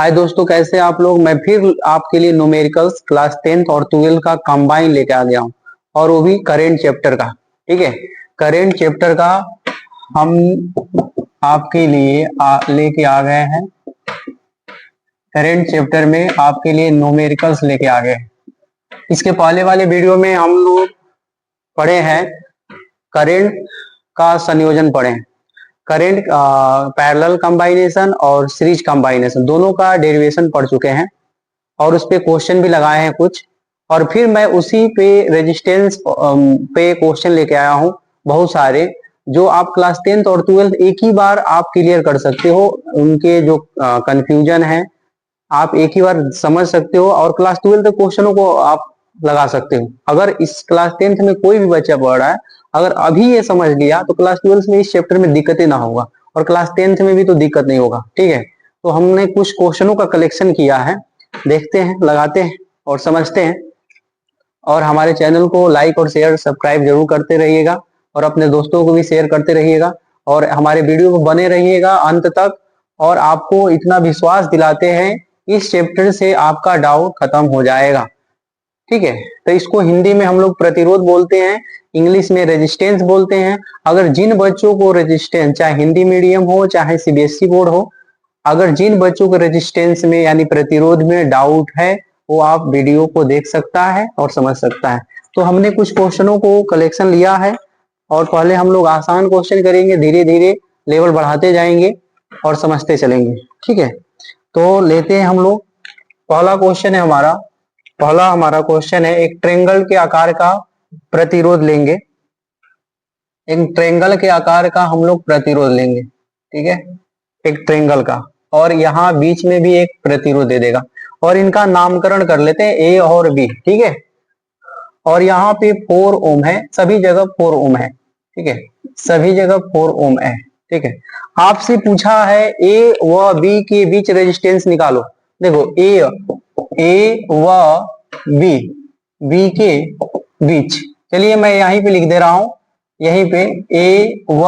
हाय दोस्तों, कैसे आप लोग। मैं फिर आपके लिए न्यूमेरिकल्स क्लास 10th और 12 का कंबाइन लेके आ गया हूँ, और वो भी करेंट चैप्टर का। ठीक है, करेंट चैप्टर का हम आपके लिए लेके आ गए हैं। करेंट चैप्टर में आपके लिए न्यूमेरिकल्स लेके आ गए हैं। इसके पहले वाले वीडियो में हम लोग पढ़े हैं करेंट का संयोजन पढ़े हैं। करेंट पैरेलल कंबाइनेशन और सीरीज कंबाइनेशन दोनों का डेरिवेशन पढ़ चुके हैं, और उस पे क्वेश्चन भी लगाए हैं कुछ। और फिर मैं उसी पे रेजिस्टेंस पे क्वेश्चन लेके आया हूँ बहुत सारे, जो आप क्लास 10th और 12th एक ही बार आप क्लियर कर सकते हो। उनके जो कंफ्यूजन है आप एक ही बार समझ सकते हो, और क्लास 12th के क्वेश्चनों को आप लगा सकते हो। अगर इस क्लास 10th में कोई भी बच्चा पढ़ रहा है, अगर अभी ये समझ लिया तो क्लास 12th में इस चैप्टर में दिक्कत ही ना होगा, और क्लास 10th में भी तो दिक्कत नहीं होगा। ठीक है, तो हमने कुछ क्वेश्चनों का कलेक्शन किया है, देखते हैं, लगाते हैं और समझते हैं। और हमारे चैनल को लाइक और शेयर सब्सक्राइब जरूर करते रहिएगा, और अपने दोस्तों को भी शेयर करते रहिएगा, और हमारे वीडियो को बने रहिएगा अंत तक। और आपको इतना विश्वास दिलाते हैं, इस चैप्टर से आपका डाउट खत्म हो जाएगा। ठीक है, तो इसको हिंदी में हम लोग प्रतिरोध बोलते हैं, इंग्लिश में रेजिस्टेंस बोलते हैं। अगर जिन बच्चों को रेजिस्टेंस, चाहे हिंदी मीडियम हो चाहे सीबीएसई बोर्ड हो, अगर जिन बच्चों को रेजिस्टेंस में यानी प्रतिरोध में डाउट है, वो आप वीडियो को देख सकता है और समझ सकता है। तो हमने कुछ क्वेश्चनों को कलेक्शन लिया है, और पहले हम लोग आसान क्वेश्चन करेंगे, धीरे धीरे लेवल बढ़ाते जाएंगे और समझते चलेंगे। ठीक है, तो लेते हैं हम लोग। पहला क्वेश्चन है हमारा क्वेश्चन है, एक ट्रेंगल के आकार का प्रतिरोध लेंगे। एक ट्रेंगल के आकार का हम लोग प्रतिरोध लेंगे। ठीक है, एक ट्रेंगल का, और यहाँ बीच में भी एक प्रतिरोध दे देगा, और इनका नामकरण कर लेते हैं ए और बी। ठीक है, और यहाँ पे 4 ओम है, सभी जगह 4 ओम है। ठीक है, सभी जगह 4 ओम है। ठीक है, आपसे पूछा है ए व बी के बीच रेजिस्टेंस निकालो। देखो ए व बी के बीच, चलिए मैं यहीं पे लिख दे रहा हूं, यहीं पे ए व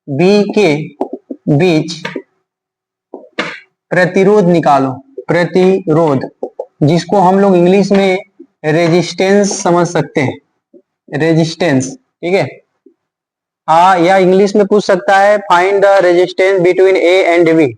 बी के बीच प्रतिरोध निकालो। प्रतिरोध, जिसको हम लोग इंग्लिश में रेजिस्टेंस समझ सकते हैं, रेजिस्टेंस। ठीक है, या इंग्लिश में पूछ सकता है find the resistance between A and B.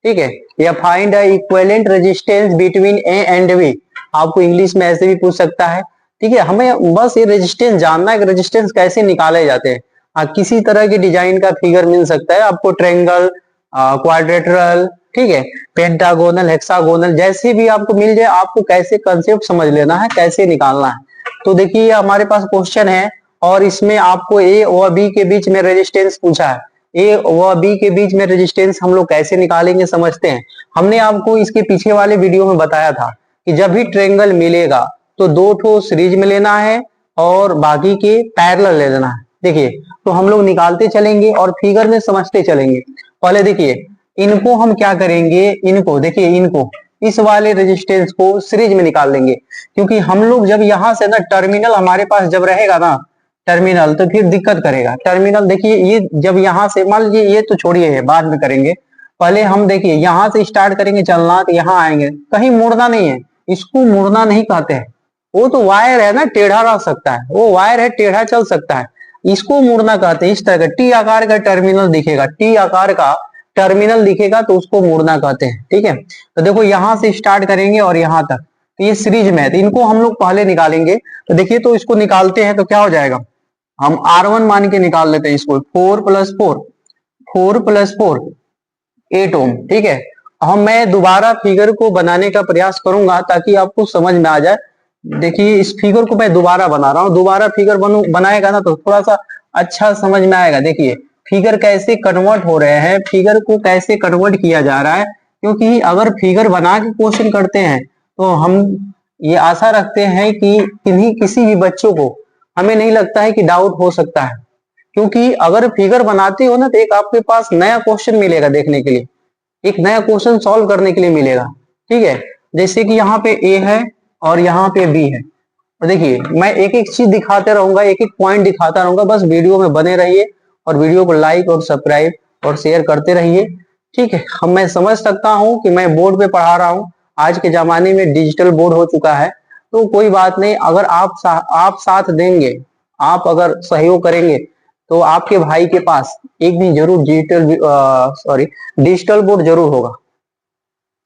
ठीक है, या find the equivalent resistance between A and B, आपको इंग्लिश में ऐसे भी पूछ सकता है। ठीक है, हमें बस ये रेजिस्टेंस जानना है कि रेजिस्टेंस कैसे निकाले जाते हैं। किसी तरह के डिजाइन का फिगर मिल सकता है आपको, ट्रायंगल, क्वाड्रेटरल, ठीक है, पेंटागोनल, हेक्सागोनल, जैसे भी आपको मिल जाए, आपको कैसे कंसेप्ट समझ लेना है, कैसे निकालना है। तो देखिए हमारे पास क्वेश्चन है, और इसमें आपको ए व बी के बीच में रेजिस्टेंस पूछा है। ए व बी के बीच में रेजिस्टेंस हम लोग कैसे निकालेंगे, समझते हैं। हमने आपको इसके पीछे वाले वीडियो में बताया था कि जब भी ट्रायंगल मिलेगा तो 2 ठो सीरीज में लेना है और बाकी के पैरेलल ले लेना है। देखिए, तो हम लोग निकालते चलेंगे और फिगर में समझते चलेंगे। पहले देखिए, इनको हम क्या करेंगे, इनको देखिए, इनको इस वाले रेजिस्टेंस को सीरीज में निकाल लेंगे, क्योंकि हम लोग जब यहां से ना टर्मिनल हमारे पास जब रहेगा ना टर्मिनल, तो फिर दिक्कत करेगा। टर्मिनल देखिए, ये जब यहां से मान लीजिए, ये तो छोड़िए, है बाद में करेंगे। पहले हम देखिए यहां से स्टार्ट करेंगे चलना, तो यहाँ आएंगे, कहीं मुड़ना नहीं है, इसको मुड़ना नहीं कहते हैं। वो तो वायर है ना, टेढ़ा रह सकता है, वो वायर है, टेढ़ा चल सकता है, इसको मुड़ना कहते हैं। इस तरह का टी आकार का टर्मिनल दिखेगा, टी आकार का टर्मिनल दिखेगा तो उसको मुड़ना कहते हैं। ठीक है, तो देखो यहां से स्टार्ट करेंगे और यहां तक, तो ये सीरीज में है, तो इनको हम लोग पहले निकालेंगे। तो देखिए, तो इसको निकालते हैं तो क्या हो जाएगा, हम R1 मान के निकाल लेते हैं इसको, 4 + 4 8 ओम। ठीक है, हम मैं दोबारा फिगर को बनाने का प्रयास करूंगा ताकि आपको समझ में आ जाए। देखिए, इस फिगर को मैं दोबारा बना रहा हूं, दोबारा फिगर बनाएगा ना तो थोड़ा सा अच्छा समझ में आएगा। देखिए फिगर कैसे कन्वर्ट हो रहे हैं, फिगर को कैसे कन्वर्ट किया जा रहा है, क्योंकि अगर फिगर बना के क्वेश्चन करते हैं तो हम ये आशा रखते हैं कि किसी भी बच्चों को, हमें नहीं लगता है कि डाउट हो सकता है, क्योंकि अगर फिगर बनाते हो ना तो एक आपके पास नया क्वेश्चन मिलेगा देखने के लिए, एक नया क्वेश्चन सॉल्व करने के लिए मिलेगा। ठीक है, जैसे कि यहाँ पे ए है और यहाँ पे बी है, और देखिए मैं एक एक चीज दिखाते रहूंगा, एक एक पॉइंट दिखाता रहूंगा, बस वीडियो में बने रहिए, और वीडियो को लाइक और सब्सक्राइब और शेयर करते रहिए। ठीक है, अब मैं समझ सकता हूँ कि मैं बोर्ड पे पढ़ा रहा हूँ, आज के जमाने में डिजिटल बोर्ड हो चुका है, तो कोई बात नहीं, अगर आप साथ देंगे, आप अगर सहयोग करेंगे तो आपके भाई के पास एक दिन जरूर डिजिटल बोर्ड जरूर होगा।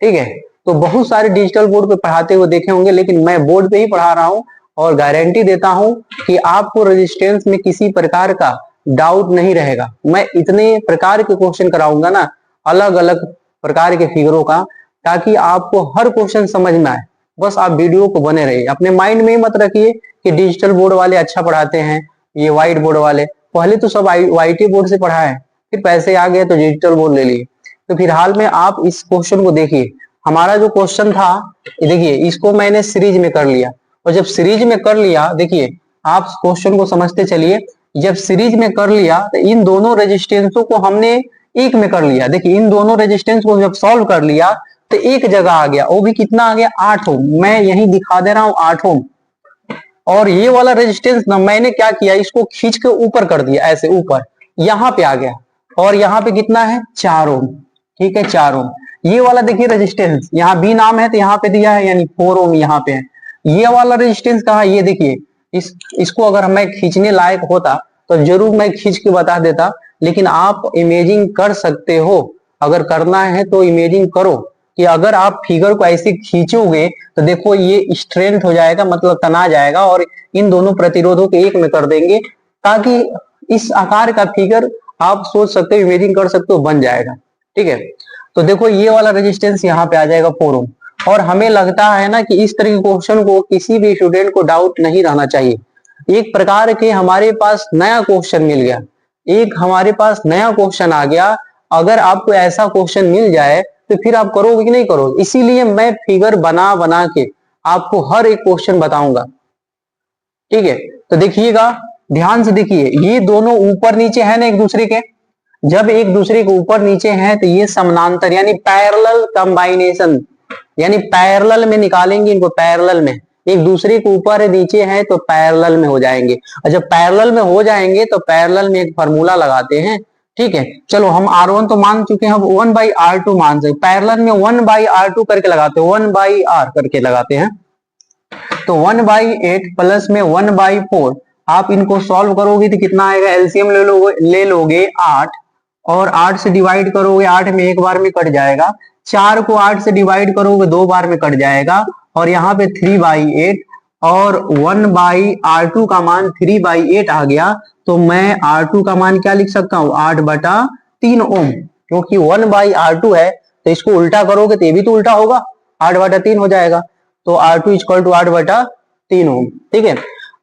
ठीक है, तो बहुत सारे डिजिटल बोर्ड पे पढ़ाते हुए देखे होंगे, लेकिन मैं बोर्ड पे ही पढ़ा रहा हूँ और गारंटी देता हूँ कि आपको रेजिस्टेंस में किसी प्रकार का डाउट नहीं रहेगा। मैं इतने प्रकार के क्वेश्चन कराऊंगा ना, अलग अलग प्रकार के फिगरों का, ताकि आपको हर क्वेश्चन समझ में आए। बस आप वीडियो को बने रहिए, अपने माइंड में ही मत रखिए कि डिजिटल बोर्ड वाले अच्छा पढ़ाते हैं, ये व्हाइट बोर्ड वाले। पहले तो सब वाइट बोर्ड से पढ़ा है, फिर पैसे आ गए तो डिजिटल बोर्ड ले लिए। तो फिलहाल में आप इस क्वेश्चन को देखिए, हमारा जो क्वेश्चन था, देखिए इसको मैंने सीरीज में कर लिया, और जब सीरीज में कर लिया, देखिए आप क्वेश्चन को समझते चलिए, जब सीरीज में कर लिया तो इन दोनों रेजिस्टेंसों को हमने एक में कर लिया। देखिए इन दोनों रेजिस्टेंस को जब सॉल्व कर लिया तो एक जगह आ गया, वो भी कितना आ गया, 8 ओम। मैं यही दिखा दे रहा हूं 8 ओम। और ये वाला रेजिस्टेंस ना मैंने क्या किया, इसको खींच के ऊपर कर दिया, ऐसे ऊपर यहां पे आ गया, और यहाँ पे कितना है, 4 ओम। ठीक है, 4 ओम। ये वाला देखिए रेजिस्टेंस, यहाँ बी नाम है तो यहाँ पे दिया है, यानी 4 ओम यहाँ पे है। ये वाला रेजिस्टेंस कहा, ये देखिए, इसको अगर मैं खींचने लायक होता तो जरूर मैं खींच के बता देता, लेकिन आप इमेजिंग कर सकते हो। अगर करना है तो इमेजिंग करो कि अगर आप फिगर को ऐसे खींचोगे तो देखो ये स्ट्रेंथ हो जाएगा, मतलब तना जाएगा, और इन दोनों प्रतिरोधों को एक में कर देंगे, ताकि इस आकार का फिगर आप सोच सकते हो, इमेजिंग कर सकते हो, बन जाएगा। ठीक है, तो देखो ये वाला रेजिस्टेंस यहाँ पे आ जाएगा 4 ओम। और हमें लगता है ना कि इस तरह के क्वेश्चन को किसी भी स्टूडेंट को डाउट नहीं रहना चाहिए। एक प्रकार के हमारे पास नया क्वेश्चन मिल गया, एक हमारे पास नया क्वेश्चन आ गया। अगर आपको ऐसा क्वेश्चन मिल जाए तो फिर आप करोगे कि नहीं करोगे। इसीलिए मैं फिगर बना बना के आपको हर एक क्वेश्चन बताऊंगा। ठीक है, तो देखिएगा, ध्यान से देखिए, ये दोनों ऊपर नीचे है ना एक दूसरे के, जब एक दूसरे के ऊपर नीचे हैं तो ये समानांतर यानी पैरेलल कंबाइनेशन, यानी पैरेलल में निकालेंगे इनको, पैरेलल में, एक दूसरे के ऊपर है नीचे है तो पैरेलल में हो जाएंगे। और जब पैरेलल में हो जाएंगे तो पैरेलल में एक फार्मूला लगाते हैं। ठीक है, चलो हम R1 तो मान चुके हैं, अब 1/R2 मान सकते, पैरेलल में 1/R2 करके लगाते हैं, 1/R करके लगाते हैं, तो 1/8 प्लस में 1/4। आप इनको सॉल्व करोगे तो कितना आएगा, एलसीएम ले लोगे 8, और 8 से डिवाइड करोगे, 8 में एक बार में कट जाएगा, 4 को 8 से डिवाइड करोगे 2 बार में कट जाएगा, और यहाँ पे 3/8, और 1/R2 का मान 3/8 आ गया। तो मैं R2 का मान क्या लिख सकता हूँ, 8/3 ओम, क्योंकि 1/R2 है, तो इसको उल्टा करोगे तो ये भी तो उल्टा होगा, 8/3 हो जाएगा। तो R2 इक्वल टू 8/3 ओम। ठीक है,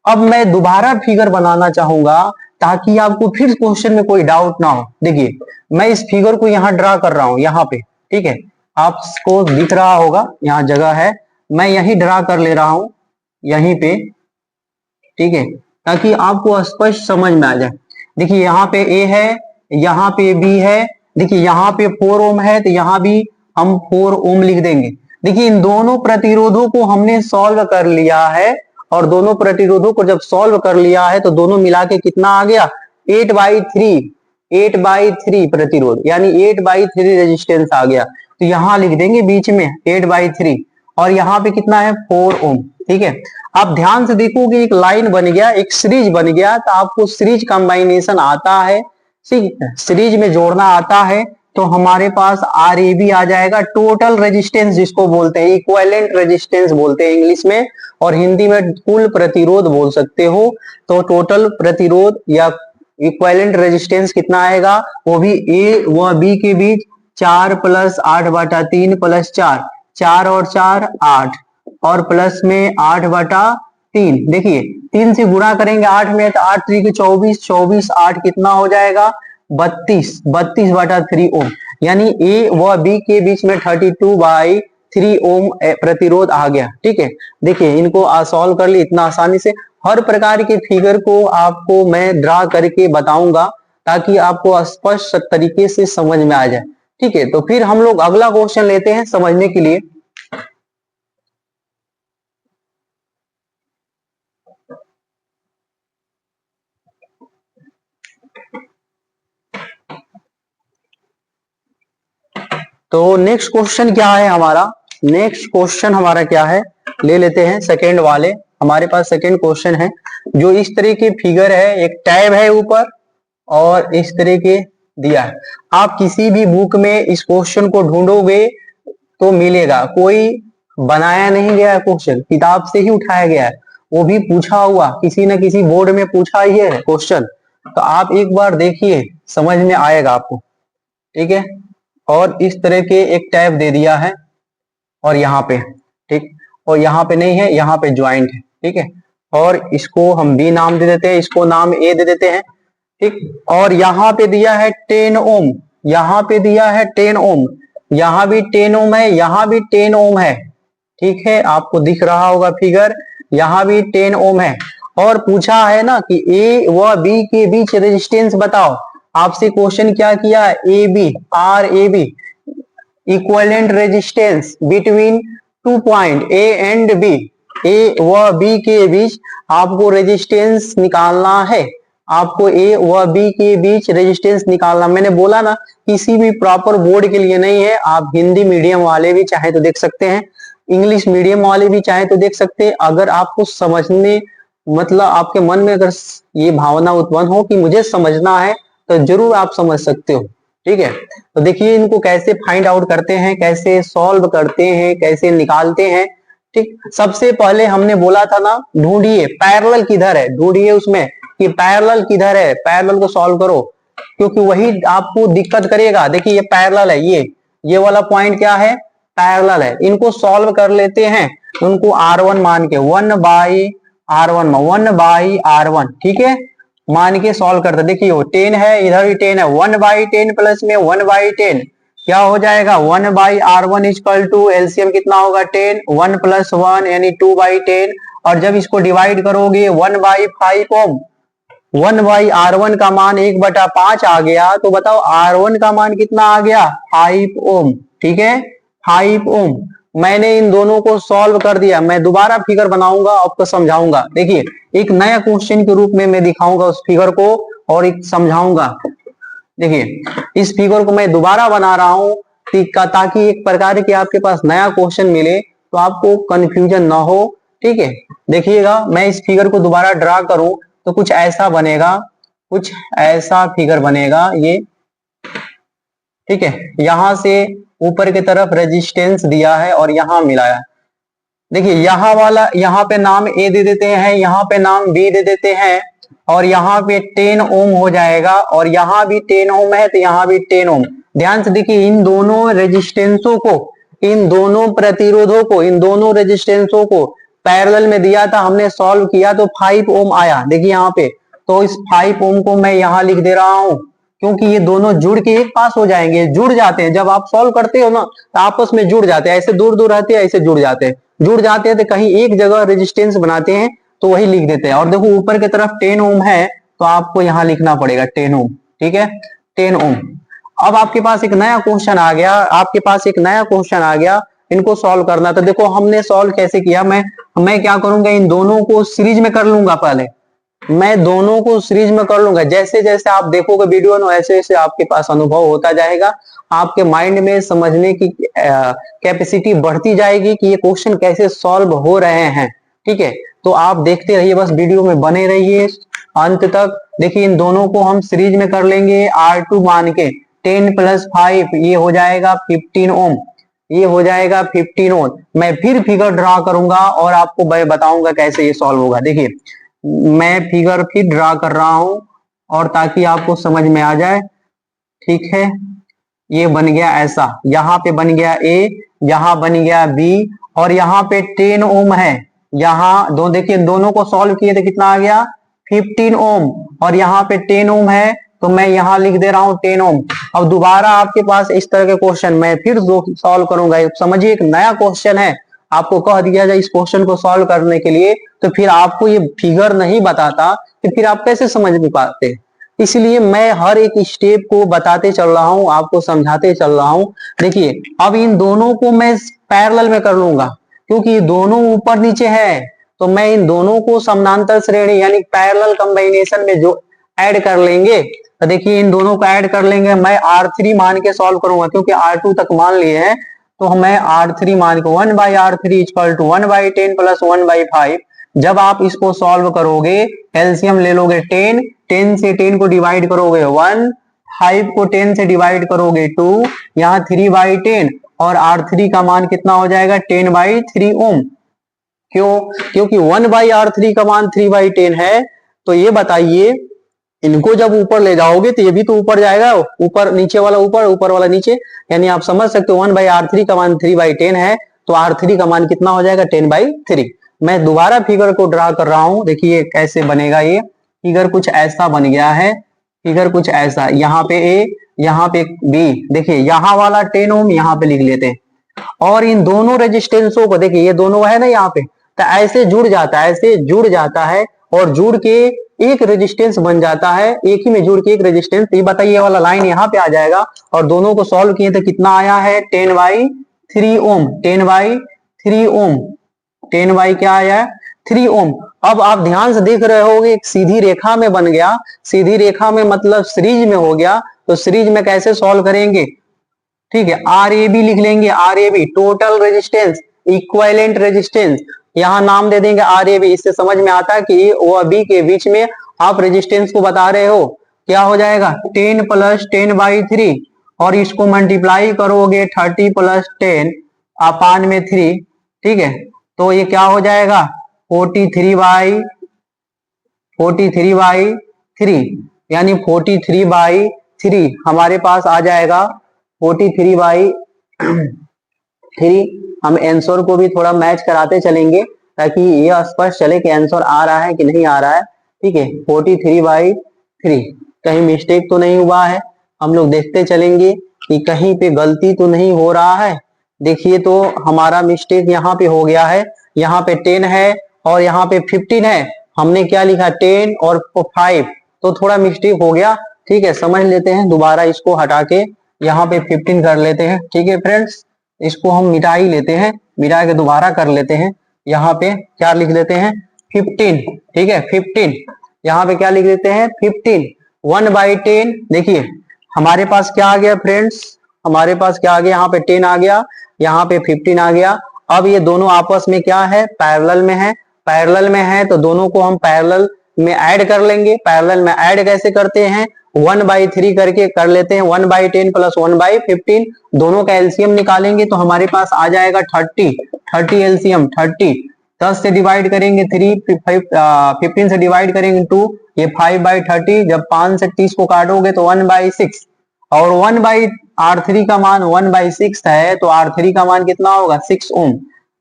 अब मैं दोबारा फिगर बनाना चाहूंगा ताकि आपको फिर क्वेश्चन में कोई डाउट ना हो। देखिए मैं इस फिगर को यहाँ ड्रा कर रहा हूं, यहाँ पे। ठीक है, आपको दिख रहा होगा, यहाँ जगह है, मैं यही ड्रा कर ले रहा हूं, यहीं पे। ठीक है, ताकि आपको स्पष्ट समझ में आ जाए। देखिए यहाँ पे ए है, यहाँ पे बी है, देखिए यहाँ पे 4 ओम है तो यहाँ भी हम 4 ओम लिख देंगे। देखिए इन दोनों प्रतिरोधों को हमने सॉल्व कर लिया है, और दोनों प्रतिरोधों को जब सॉल्व कर लिया है तो दोनों मिला के कितना आ गया, 8/3, 8/3 प्रतिरोध, यानी 8/3 रेजिस्टेंस आ गया। तो यहां लिख देंगे बीच में 8/3, और यहाँ पे कितना है, 4 ओम। ठीक है, आप ध्यान से देखोगे एक लाइन बन गया, एक सीरीज बन गया, तो आपको सीरीज कंबाइनेशन आता है, सीरीज में जोड़ना आता है, तो हमारे पास RAB आ जाएगा, टोटल रेजिस्टेंस जिसको बोलते हैं, इक्विवेलेंट रेजिस्टेंस बोलते हैं इंग्लिश में, और हिंदी में कुल प्रतिरोध बोल सकते हो। तो टोटल प्रतिरोध या इक्विवेलेंट रेजिस्टेंस कितना आएगा, वो भी ए व बी के बीच 4 + 8/3 + 4, 4 और 4 8, और प्लस में 8/3। देखिए 3 से गुणा करेंगे 8 में तो 8 3 के 24, 24 8 कितना हो जाएगा, 32, 32/3 ओम। यानी ए व बी के बीच में 32/3 ओम प्रतिरोध आ गया। ठीक है, देखिए इनको सॉल्व कर ली इतना आसानी से। हर प्रकार के फिगर को आपको मैं ड्रा करके बताऊंगा ताकि आपको स्पष्ट तरीके से समझ में आ जाए। ठीक है, तो फिर हम लोग अगला क्वेश्चन लेते हैं समझने के लिए। तो नेक्स्ट क्वेश्चन क्या है हमारा, नेक्स्ट क्वेश्चन हमारा क्या है, ले लेते हैं सेकेंड वाले। हमारे पास सेकेंड क्वेश्चन है जो इस तरह की फिगर है, एक टैब है ऊपर और इस तरह के दिया है। आप किसी भी बुक में इस क्वेश्चन को ढूंढोगे तो मिलेगा, कोई बनाया नहीं गया है क्वेश्चन, किताब से ही उठाया गया है, वो भी पूछा हुआ, किसी न किसी बोर्ड में पूछा ही है क्वेश्चन। तो आप एक बार देखिए, समझ में आएगा आपको, ठीक है। और इस तरह के एक टैब दे दिया है और यहाँ पे, ठीक, और यहाँ पे नहीं है, यहाँ पे ज्वाइंट है, ठीक है। और इसको हम बी नाम दे देते हैं, इसको नाम ए दे देते हैं, ठीक। और यहाँ पे दिया है 10 ओम, यहाँ पे दिया है 10 ओम, यहाँ भी 10 ओम है, यहाँ भी 10 ओम है, ठीक है। आपको दिख रहा होगा फिगर, यहाँ भी 10 ओम है। और पूछा है ना कि ए व बी के बीच रेजिस्टेंस बताओ। आपसे क्वेश्चन क्या किया, A B, R A B equivalent resistance between 2 point A and B, A व बी के बीच आपको रेजिस्टेंस निकालना है, आपको ए व बी के बीच रेजिस्टेंस निकालना। मैंने बोला ना, किसी भी प्रॉपर बोर्ड के लिए नहीं है, आप हिंदी मीडियम वाले भी चाहे तो देख सकते हैं, इंग्लिश मीडियम वाले भी चाहे तो देख सकते हैं। अगर आपको समझने, मतलब आपके मन में अगर ये भावना उत्पन्न हो कि मुझे समझना है, तो जरूर आप समझ सकते हो, ठीक है। तो देखिए इनको कैसे फाइंड आउट करते हैं, कैसे सॉल्व करते हैं, कैसे निकालते हैं, ठीक। सबसे पहले हमने बोला था ना, ढूंढिए पैरेलल किधर है, ढूंढिए उसमें कि पैरेलल किधर है, पैरेलल को सॉल्व करो, क्योंकि वही आपको दिक्कत करेगा। देखिए ये पैरेलल है, ये वाला पॉइंट क्या है, पैरेलल है। इनको सॉल्व कर लेते हैं, उनको R1 मान के 1/R1 1/R1, ठीक है, मान के सॉल्व करते। देखिए वो 10 है, इधर भी 10 है, 1/10 प्लस में 1/10 क्या हो जाएगा, 1/R1 इक्वल टू एलसीएम कितना होगा 10, 1 + 1 यानी 2/10। और जब इसको डिवाइड करोगे 1/5 ओम, 1/R1 का मान 1/5 आ गया, तो बताओ R1 का मान कितना आ गया, 5 ओम, ठीक है, 5 ओम। मैंने इन दोनों को सॉल्व कर दिया। मैं दोबारा फिगर बनाऊंगा, आपको समझाऊंगा। देखिए एक नया क्वेश्चन के रूप में मैं दिखाऊंगा उस फिगर को और एक समझाऊंगा। देखिए इस फिगर को मैं दोबारा बना रहा हूं ताकि एक प्रकार की आपके पास नया क्वेश्चन मिले तो आपको कंफ्यूजन ना हो, ठीक है। देखिएगा मैं इस फिगर को दोबारा ड्रा करूं तो कुछ ऐसा बनेगा, कुछ ऐसा फिगर बनेगा ये, ठीक है। यहां से ऊपर की तरफ रेजिस्टेंस दिया है और यहां मिलाया। देखिए यहाँ वाला, यहाँ पे नाम ए दे देते हैं, यहाँ पे नाम बी दे देते हैं, और यहाँ पे 10 ओम हो जाएगा, और यहाँ भी 10 ओम है तो यहाँ भी 10 ओम। ध्यान से देखिए इन दोनों रेजिस्टेंसों को, इन दोनों प्रतिरोधों को, इन दोनों रेजिस्टेंसों को पैरेलल में दिया था, हमने सॉल्व किया तो 5 ओम आया। देखिए यहाँ पे, तो इस 5 ओम को मैं यहाँ लिख दे रहा हूं, क्योंकि ये दोनों जुड़ के एक पास हो जाएंगे, जुड़ जाते हैं। जब आप सॉल्व करते हो ना तो आपस में जुड़ जाते हैं, ऐसे दूर दूर रहते हैं, ऐसे जुड़ जाते हैं, जुड़ जाते हैं तो कहीं एक जगह रेजिस्टेंस बनाते हैं तो वही लिख देते हैं। और देखो ऊपर की तरफ 10 ओम है तो आपको यहाँ लिखना पड़ेगा 10 ओम, ठीक है, 10 ओम। अब आपके पास एक नया क्वेश्चन आ गया, आपके पास एक नया क्वेश्चन आ गया, इनको सॉल्व करना। तो देखो हमने सॉल्व कैसे किया, मैं क्या करूंगा, इन दोनों को सीरीज में कर लूंगा। पहले मैं दोनों को सीरीज में कर लूंगा, जैसे जैसे आप देखोगे वीडियो में वैसे वैसे आपके पास अनुभव होता जाएगा, आपके माइंड में समझने की कैपेसिटी बढ़ती जाएगी कि ये क्वेश्चन कैसे सॉल्व हो रहे हैं, ठीक है। तो आप देखते रहिए, बस वीडियो में बने रहिए अंत तक। देखिए इन दोनों को हम सीरीज में कर लेंगे, R2 मान के 10 + 5 ये हो जाएगा 15 ओम, ये हो जाएगा 15 ओम। मैं फिर फिगर ड्रा करूंगा और आपको बताऊंगा कैसे ये सॉल्व होगा। देखिए मैं फिगर फिर ड्रा कर रहा हूं और ताकि आपको समझ में आ जाए, ठीक है। ये बन गया ऐसा, यहाँ पे बन गया ए, यहाँ बन गया बी, और यहाँ पे 10 ओम है। यहाँ दो देखिए दोनों को सॉल्व किए तो कितना आ गया 15 ओम, और यहाँ पे 10 ओम है तो मैं यहाँ लिख दे रहा हूँ 10 ओम। अब दोबारा आपके पास इस तरह के क्वेश्चन मैं फिर सॉल्व करूंगा। समझिए एक नया क्वेश्चन है, आपको कह दिया जाए इस क्वेश्चन को सॉल्व करने के लिए, तो फिर आपको ये फिगर नहीं बताता तो फिर आप कैसे समझ नहीं पाते। इसलिए मैं हर एक स्टेप को बताते चल रहा हूं, आपको समझाते चल रहा हूं। देखिए अब इन दोनों को मैं पैरेलल में कर लूंगा, क्योंकि ये दोनों ऊपर नीचे है, तो मैं इन दोनों को समानांतर श्रेणी यानी पैरेलल कॉम्बिनेशन में जो ऐड कर लेंगे तो देखिए इन दोनों को ऐड कर लेंगे। मैं R3 मान के सॉल्व करूंगा क्योंकि R2 तक मान लिए हैं, तो मैं R3 मान के 1/R3 इक्वल टू 1/10 प्लस 1/5। जब आप इसको सॉल्व करोगे, एलसीएम ले लोगे 10, 10 से 10 को डिवाइड करोगे 1, 5 को 10 से डिवाइड करोगे 2, यहाँ 3/10 और R3 का मान कितना हो जाएगा 10/3 ओम। क्यों? क्योंकि 1/R3 का मान 3/10 है। तो ये बताइए, इनको जब ऊपर ले जाओगे तो ये भी तो ऊपर जाएगा, ऊपर नीचे वाला ऊपर, ऊपर वाला नीचे, यानी आप समझ सकते हो 1/R3 का मान 3/10 है, तो R3 का मान कितना हो जाएगा 10/3। मैं दोबारा फिगर को ड्रा कर रहा हूं, देखिए कैसे बनेगा। ये फिगर कुछ ऐसा बन गया है, फिगर कुछ ऐसा, यहाँ पे ए, यहाँ पे बी। देखिए यहाँ वाला 10 ओम यहाँ पे लिख लेते हैं, और इन दोनों रेजिस्टेंसों को देखिए, ये दोनों है ना यहाँ पे, तो ऐसे जुड़ जाता है, ऐसे जुड़ जाता है और जुड़ के एक रेजिस्टेंस बन जाता है, एक ही में जुड़ के एक रेजिस्टेंस। ये बताइए ये वाला लाइन यहाँ पे आ जाएगा, और दोनों को सॉल्व किए तो कितना आया है 10/3 ओम, 10/3 ओम, 10 क्या आया 3 ओम। अब आप ध्यान से देख रहे होगे, एक सीधी रेखा में बन गया, सीधी रेखा में मतलब सीरीज में हो गया। तो सीरीज में कैसे सॉल्व करेंगे, ठीक है, RAB लिख लेंगे, RAB total resistance, equivalent resistance, यहां नाम दे देंगे RAB। इससे समझ में आता है कि O और B के बीच में आप रेजिस्टेंस को बता रहे हो। क्या हो जाएगा 10 प्लस 10/3, और इसको मल्टीप्लाई करोगे 30 प्लस 10 अपान में 3, ठीक है, तो ये क्या हो जाएगा 43/3, यानी 43/3 हमारे पास आ जाएगा 43/3। हम आंसर को भी थोड़ा मैच कराते चलेंगे ताकि ये स्पष्ट चले कि आंसर आ रहा है कि नहीं आ रहा है, ठीक है। 43/3 कहीं मिस्टेक तो नहीं हुआ है, हम लोग देखते चलेंगे कि कहीं पे गलती तो नहीं हो रहा है। देखिए तो हमारा मिस्टेक यहाँ पे हो गया है, यहाँ पे 10 है और यहाँ पे 15 है, हमने क्या लिखा 10 और 5, तो थोड़ा मिस्टेक हो गया, ठीक है। समझ लेते हैं, दोबारा इसको हटा के यहाँ पे 15 कर लेते हैं, ठीक है फ्रेंड्स। इसको हम मिटा ही लेते हैं, मिटा के दोबारा कर लेते हैं। यहाँ पे क्या लिख लेते हैं 15, ठीक है 15, यहाँ पे क्या लिख देते हैं 15, 1/10। देखिए हमारे पास क्या आ गया फ्रेंड्स, हमारे पास क्या आ गया, यहाँ पे 10 आ गया, यहाँ पे 15 आ गया। अब ये दोनों आपस में क्या है पैरेलल में है, पैरेलल में है तो दोनों को हम पैरेलल में ऐड कर लेंगे। पैरेलल में ऐड कैसे करते हैं 1/3 करके कर लेते हैं, 1/10 प्लस 1/15, दोनों का एलसीएम निकालेंगे तो हमारे पास आ जाएगा 30 एलसीएम 30। 10 से डिवाइड करेंगे 3, 15 से डिवाइड करेंगे 2, ये 5/30। जब 5 से 30 को काटोगे तो 1/6, और 1/R3 का मान 1/6 है, तो R3 का मान कितना होगा 6 ओम।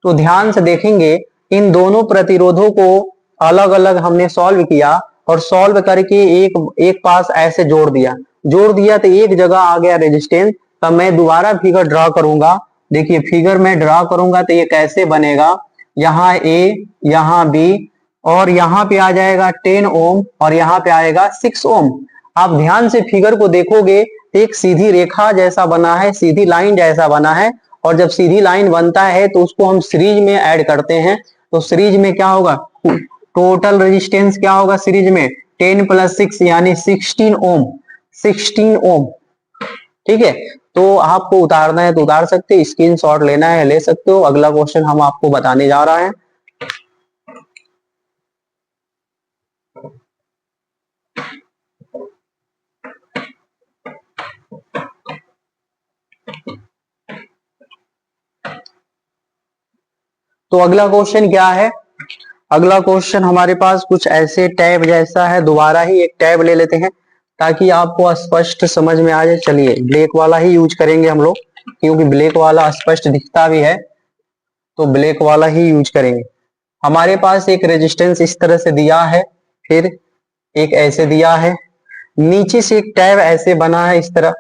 तो ध्यान से देखेंगे इन दोनों प्रतिरोधों को अलग अलग हमने सॉल्व किया, और सॉल्व करके एक पास ऐसे जोड़ दिया तो एक जगह आ गया रेजिस्टेंस। तब मैं दोबारा फिगर ड्रा करूंगा, देखिए फिगर में ड्रा करूंगा तो ये कैसे बनेगा, यहाँ A, यहाँ B, और यहाँ पे आ जाएगा 10 ओम और यहाँ पे आएगा 6 ओम। आप ध्यान से फिगर को देखोगे, एक सीधी रेखा जैसा बना है, सीधी लाइन जैसा बना है, और जब सीधी लाइन बनता है तो उसको हम सीरीज में ऐड करते हैं। तो सीरीज में क्या होगा, टोटल रेजिस्टेंस क्या होगा सीरीज में 10 प्लस 6 यानी 16 ओम, 16 ओम, ठीक है। तो आपको उतारना है तो उतार सकते हैं, स्क्रीनशॉट लेना है ले सकते हो। अगला क्वेश्चन हम आपको बताने जा रहा है। तो अगला क्वेश्चन क्या है, अगला क्वेश्चन हमारे पास कुछ ऐसे टैब जैसा है, दोबारा ही एक टैब ले लेते हैं ताकि आपको स्पष्ट समझ में आ जाए। चलिए ब्लैक वाला ही यूज करेंगे हम लोग, क्योंकि ब्लैक वाला स्पष्ट दिखता भी है, तो ब्लैक वाला ही यूज करेंगे। हमारे पास एक रेजिस्टेंस इस तरह से दिया है, फिर एक ऐसे दिया है, नीचे से एक टैब ऐसे बना है इस तरह,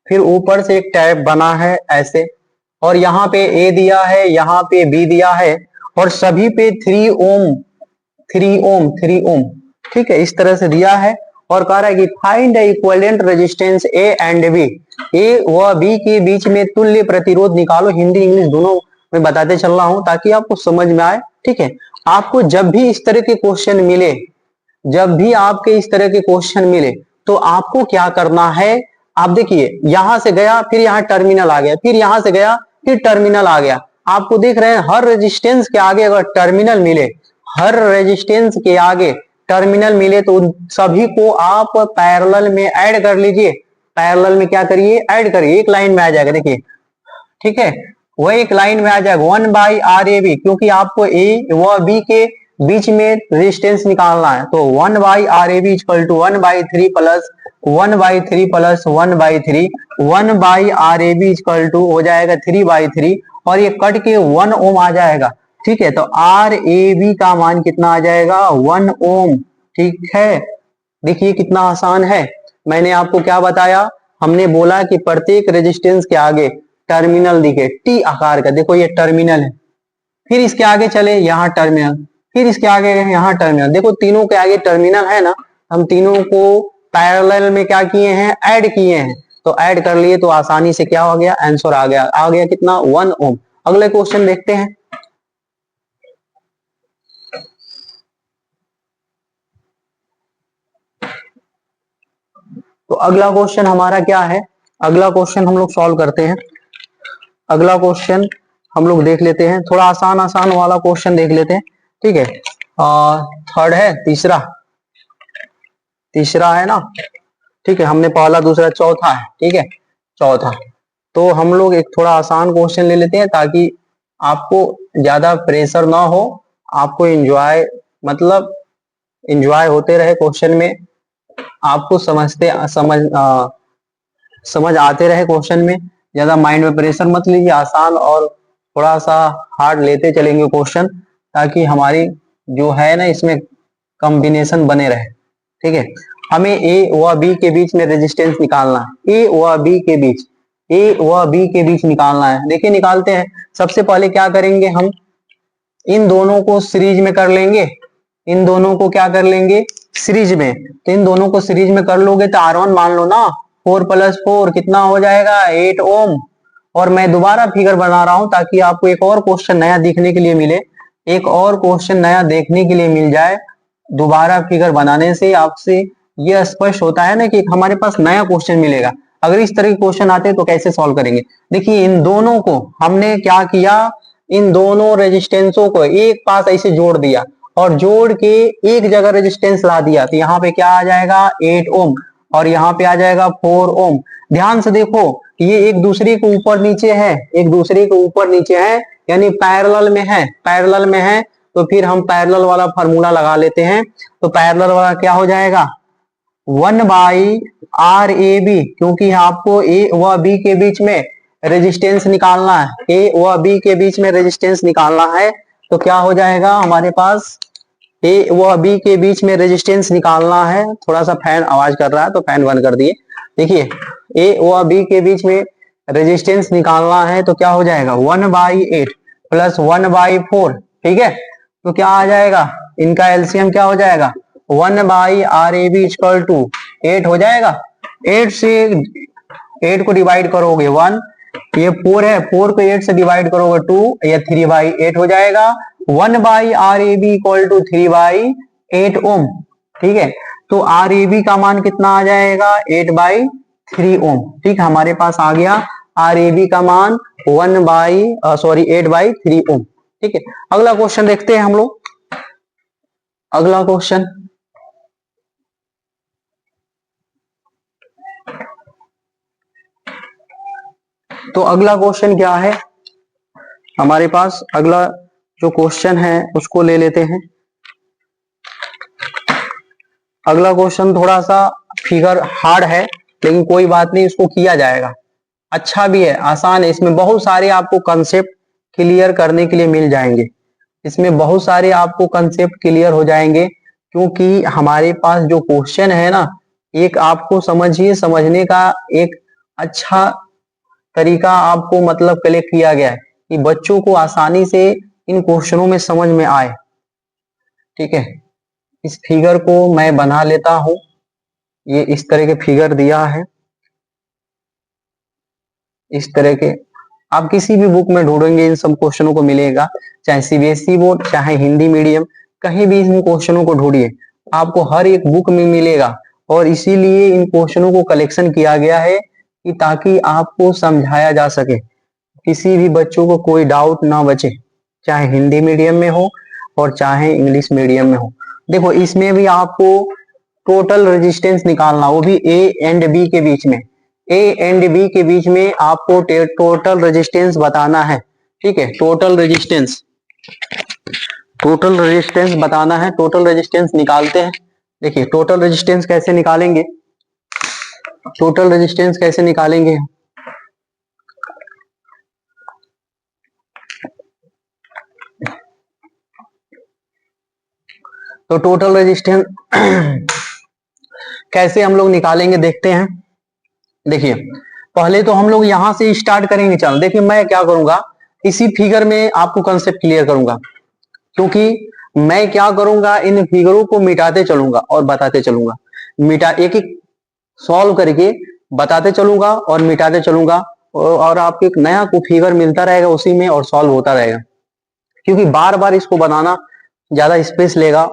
फिर ऊपर से एक टैब बना है ऐसे, और यहाँ पे A दिया है, यहाँ पे B दिया है, और सभी पे 3 ओम 3 ओम 3 ओम, ठीक है, इस तरह से दिया है। और कह रहा है कि find the equivalent resistance A and B, A व B के बीच में तुल्य प्रतिरोध निकालो। हिंदी इंग्लिश दोनों में बताते चल रहा हूं ताकि आपको समझ में आए, ठीक है। आपको जब भी इस तरह के क्वेश्चन मिले, जब भी आपके इस तरह के क्वेश्चन मिले, तो आपको क्या करना है, आप देखिए यहां से गया फिर यहाँ टर्मिनल आ गया, फिर यहां से गया फिर टर्मिनल आ गया। आपको देख रहे हैं हर रेजिस्टेंस के आगे अगर टर्मिनल मिले, हर रेजिस्टेंस के आगे टर्मिनल मिले तो उन सभी को आप पैरेलल में ऐड कर लीजिए। पैरेलल में क्या करिए, ऐड करिए, एक लाइन में आ जाएगा। देखिए ठीक है, वह एक लाइन में आ जाएगा 1/RAB, क्योंकि आपको ए व बी के बीच में रेजिस्टेंस निकालना है। तो 1/RAB equal to 1/3 plus 1/3 plus 1/3, 1/RAB equal to हो जाएगा 3/3 और ये कट के 1 ओम आ जाएगा। ठीक है, तो RAB का मान कितना आ जाएगा, 1 ओम। ठीक है, देखिए कितना आसान है। मैंने आपको क्या बताया, हमने बोला कि प्रत्येक रेजिस्टेंस के आगे टर्मिनल दिखे टी आकार का, देखो ये टर्मिनल है, फिर इसके आगे चले यहाँ टर्मिनल, फिर इसके आगे यहाँ टर्मिनल, देखो तीनों के आगे टर्मिनल है ना, हम तीनों को पैरेलल में क्या किए हैं, ऐड किए हैं। तो ऐड कर लिए तो आसानी से क्या हो गया, आंसर आ गया कितना, 1 ओम। अगले क्वेश्चन देखते हैं। तो अगला क्वेश्चन हमारा क्या है, अगला क्वेश्चन हम लोग सॉल्व करते हैं। अगला क्वेश्चन हम लोग देख लेते हैं, थोड़ा आसान आसान वाला क्वेश्चन देख लेते हैं। ठीक है, थर्ड है, तीसरा है ना। ठीक है, हमने पहला दूसरा चौथा है। ठीक है, चौथा। तो हम लोग एक थोड़ा आसान क्वेश्चन ले लेते हैं ताकि आपको ज्यादा प्रेशर ना हो, आपको एंजॉय मतलब एंजॉय होते रहे क्वेश्चन में, आपको समझ आते रहे क्वेश्चन में, ज्यादा माइंड में प्रेशर मत लीजिए, आसान और थोड़ा सा हार्ड लेते चलेंगे क्वेश्चन, ताकि हमारी जो है ना इसमें कॉम्बिनेशन बने रहे। ठीक है, हमें ए व बी के बीच में रेजिस्टेंस निकालना है, ए व बी के बीच निकालना है। देखिए निकालते हैं। सबसे पहले क्या करेंगे, हम इन दोनों को सीरीज में कर लेंगे, इन दोनों को क्या कर लेंगे, सीरीज में। तो इन दोनों को सीरीज में कर लोगे तो R1 मान लो ना, 4 + 4 कितना हो जाएगा, 8 ओम। और मैं दोबारा फिगर बना रहा हूं ताकि आपको एक और क्वेश्चन नया दिखने के लिए मिले, एक और क्वेश्चन नया देखने के लिए मिल जाए। दोबारा फिगर बनाने से आपसे यह स्पष्ट होता है ना कि हमारे पास नया क्वेश्चन मिलेगा। अगर इस तरह के क्वेश्चन आते तो कैसे सॉल्व करेंगे। देखिए इन दोनों को हमने क्या किया, इन दोनों रेजिस्टेंसों को एक पास ऐसे जोड़ दिया और जोड़ के एक जगह रेजिस्टेंस ला दिया। तो यहाँ पे क्या आ जाएगा, 8 ओम और यहाँ पे आ जाएगा 4 ओम। ध्यान से देखो, ये एक दूसरे के ऊपर नीचे है, एक दूसरे के ऊपर नीचे है, यानी पैरेलल में है। तो फिर हम पैरेलल वाला फार्मूला लगा लेते हैं। तो पैरेलल वाला क्या हो जाएगा, 1/RAB, क्योंकि आपको ए व बी के बीच में रेजिस्टेंस निकालना है, ए व बी के बीच में रेजिस्टेंस निकालना है। तो क्या हो जाएगा हमारे पास, ए व बी के बीच में रेजिस्टेंस निकालना है। थोड़ा सा फैन आवाज कर रहा है तो फैन बंद कर दिए। देखिए ए व बी के बीच में रेजिस्टेंस निकालना है तो क्या हो जाएगा, 1/8 प्लस 1/4। ठीक है, तो क्या आ जाएगा, इनका एलसीएम क्या हो जाएगा, 1/RAB इक्वल टू 8 हो जाएगा। 8 से 8 को डिवाइड करोगे 1, ये 4 है, 4 को 8 से डिवाइड करोगे 2, ये 3/8 हो जाएगा। 1/RAB इक्वल टू 3/8 ओम। ठीक है, तो RAB का मान कितना आ जाएगा, 8/3 ओम। ठीक है, हमारे पास आ गया RAB का मान 8/3 ओम। ठीक है, अगला क्वेश्चन देखते हैं हम लोग। अगला क्वेश्चन, तो अगला क्वेश्चन क्या है हमारे पास, अगला जो क्वेश्चन है उसको ले लेते हैं। अगला क्वेश्चन थोड़ा सा फिगर हार्ड है, लेकिन कोई बात नहीं, इसको किया जाएगा। अच्छा भी है, आसान है, इसमें बहुत सारे आपको कंसेप्ट क्लियर करने के लिए मिल जाएंगे, इसमें बहुत सारे आपको कंसेप्ट क्लियर हो जाएंगे। क्योंकि हमारे पास जो क्वेश्चन है ना, एक आपको समझने का एक अच्छा तरीका आपको मतलब कलेक्ट किया गया है कि बच्चों को आसानी से इन क्वेश्चनों में समझ में आए। ठीक है, इस फिगर को मैं बना लेता हूं, ये इस तरह के फिगर दिया है, इस तरह के आप किसी भी बुक में ढूंढेंगे इन सब क्वेश्चनों को मिलेगा, चाहे सीबीएसई बोर्ड चाहे हिंदी मीडियम, कहीं भी इन क्वेश्चनों को ढूंढिए आपको हर एक बुक में मिलेगा। और इसीलिए इन क्वेश्चनों को कलेक्शन किया गया है कि ताकि आपको समझाया जा सके, किसी भी बच्चों को कोई डाउट ना बचे, चाहे हिंदी मीडियम में हो और चाहे इंग्लिश मीडियम में हो। देखो इसमें भी आपको टोटल रेजिस्टेंस निकालना, वो भी ए एंड बी के बीच में, ए एंड बी के बीच में आपको टोटल रेजिस्टेंस बताना है। ठीक है, टोटल रेजिस्टेंस बताना है। टोटल रेजिस्टेंस निकालते हैं। देखिए टोटल रेजिस्टेंस कैसे निकालेंगे, टोटल रेजिस्टेंस कैसे निकालेंगे, तो टोटल रेजिस्टेंस कैसे हम लोग निकालेंगे देखते हैं। देखिए पहले तो हम लोग यहां से स्टार्ट करेंगे। चल देखिए मैं क्या करूंगा, इसी फिगर में आपको कंसेप्ट क्लियर करूंगा, क्योंकि मैं क्या करूंगा, इन फिगरों को मिटाते चलूंगा और बताते चलूंगा, एक एक सॉल्व करके बताते चलूंगा और मिटाते चलूंगा, और आपको एक नया को फिगर मिलता रहेगा उसी में और सॉल्व होता रहेगा। क्योंकि बार बार इसको बनाना ज्यादा स्पेस लेगा,